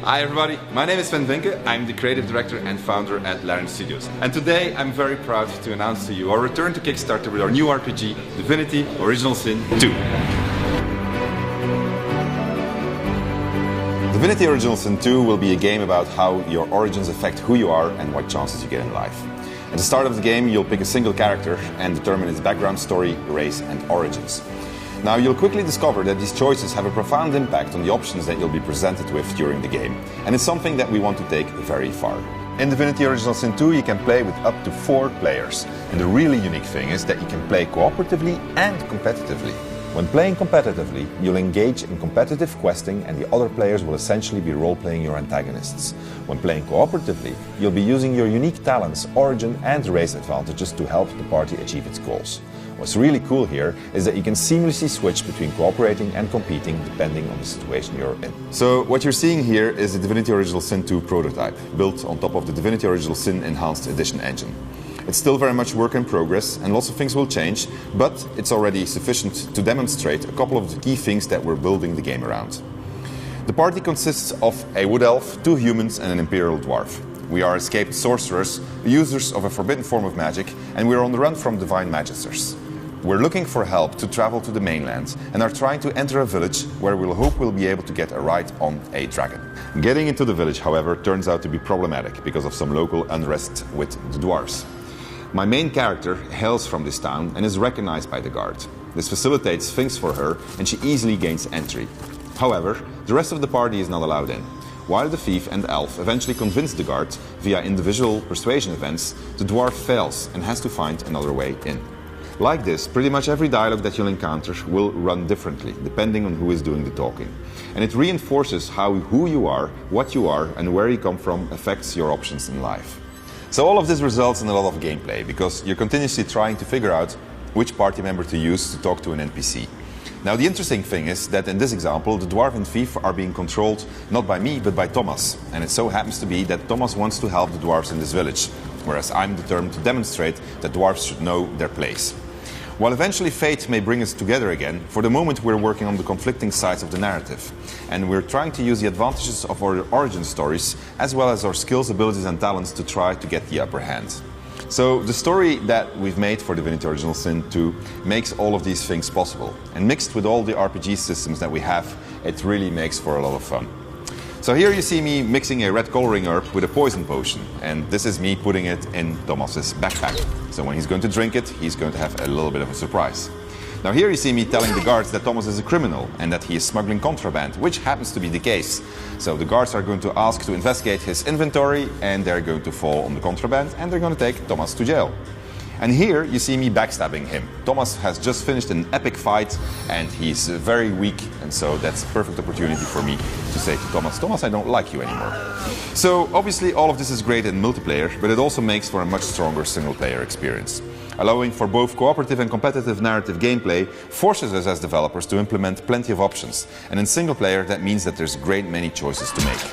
Hi everybody, my name is Sven Vinke. I'm the creative director and founder at Larian Studios. And today I'm very proud to announce to you our return to Kickstarter with our new RPG, Divinity Original Sin 2. Divinity Original Sin 2 will be a game about how your origins affect who you are and what chances you get in life. At the start of the game, you'll pick a single character and determine its background, story, race and origins. Now, you'll quickly discover that these choices have a profound impact on the options that you'll be presented with during the game, and it's something that we want to take very far. In Divinity Original Sin 2, you can play with up to 4 players, and the really unique thing is that you can play cooperatively and competitively. When playing competitively, you'll engage in competitive questing and the other players will essentially be role-playing your antagonists. When playing cooperatively, you'll be using your unique talents, origin and race advantages to help the party achieve its goals. What's really cool here is that you can seamlessly switch between cooperating and competing depending on the situation you're in. So what you're seeing here is the Divinity Original Sin 2 prototype, built on top of the Divinity Original Sin Enhanced Edition engine. It's still very much work in progress and lots of things will change, but it's already sufficient to demonstrate a couple of the key things that we're building the game around. The party consists of a wood elf, 2 humans and an imperial dwarf. We are escaped sorcerers, users of a forbidden form of magic, and we're on the run from divine magisters. We're looking for help to travel to the mainland and are trying to enter a village where we'll hope we'll be able to get a ride on a dragon. Getting into the village, however, turns out to be problematic because of some local unrest with the dwarves. My main character hails from this town and is recognized by the guard. This facilitates things for her and she easily gains entry. However, the rest of the party is not allowed in. While the thief and elf eventually convince the guard via individual persuasion events, the dwarf fails and has to find another way in. Like this, pretty much every dialogue that you'll encounter will run differently, depending on who is doing the talking. And it reinforces how who you are, what you are, and where you come from affects your options in life. So all of this results in a lot of gameplay, because you're continuously trying to figure out which party member to use to talk to an NPC. Now the interesting thing is that in this example, the dwarf and thief are being controlled not by me, but by Thomas. And it so happens to be that Thomas wants to help the dwarves in this village, whereas I'm determined to demonstrate that dwarves should know their place. While eventually fate may bring us together again, for the moment we're working on the conflicting sides of the narrative. And we're trying to use the advantages of our origin stories, as well as our skills, abilities and talents to try to get the upper hand. So the story that we've made for Divinity Original Sin 2 makes all of these things possible. And mixed with all the RPG systems that we have, it really makes for a lot of fun. So here you see me mixing a red coloring herb with a poison potion, and this is me putting it in Thomas's backpack. So when he's going to drink it, he's going to have a little bit of a surprise. Now here you see me telling the guards that Thomas is a criminal and that he is smuggling contraband, which happens to be the case. So the guards are going to ask to investigate his inventory and they're going to fall on the contraband and they're going to take Thomas to jail. And here you see me backstabbing him. Thomas has just finished an epic fight and he's very weak, and so that's a perfect opportunity for me to say to Thomas, Thomas, I don't like you anymore. So obviously all of this is great in multiplayer, but it also makes for a much stronger single player experience. Allowing for both cooperative and competitive narrative gameplay forces us as developers to implement plenty of options, and in single player that means that there's a great many choices to make.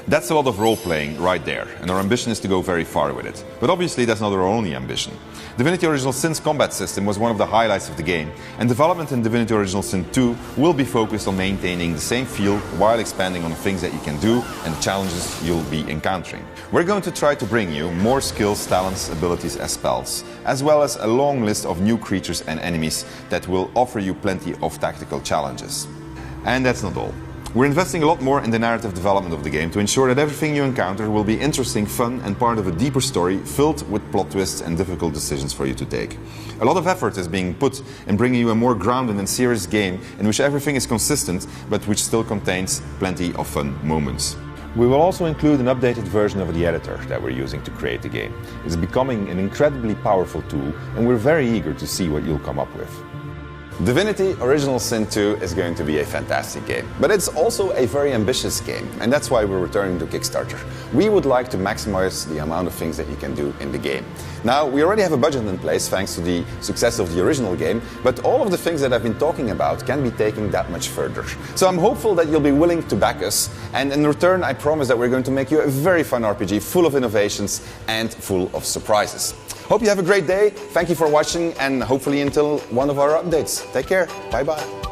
That's a lot of role-playing right there, and our ambition is to go very far with it. But obviously that's not our only ambition. Divinity Original Sin's combat system was one of the highlights of the game, and development in Divinity Original Sin 2 will be focused on maintaining the same feel while expanding on the things that you can do and the challenges you'll be encountering. We're going to try to bring you more skills, talents, abilities as spells, as well as a long list of new creatures and enemies that will offer you plenty of tactical challenges. And that's not all. We're investing a lot more in the narrative development of the game to ensure that everything you encounter will be interesting, fun and part of a deeper story filled with plot twists and difficult decisions for you to take. A lot of effort is being put in bringing you a more grounded and serious game in which everything is consistent but which still contains plenty of fun moments. We will also include an updated version of the editor that we're using to create the game. It's becoming an incredibly powerful tool and we're very eager to see what you'll come up with. Divinity Original Sin 2 is going to be a fantastic game, but it's also a very ambitious game, and that's why we're returning to Kickstarter. We would like to maximize the amount of things that you can do in the game. Now, we already have a budget in place thanks to the success of the original game, but all of the things that I've been talking about can be taken that much further. So I'm hopeful that you'll be willing to back us, and in return I promise that we're going to make you a very fun RPG full of innovations and full of surprises. Hope you have a great day. Thank you for watching, and hopefully until one of our updates. Take care. Bye-bye.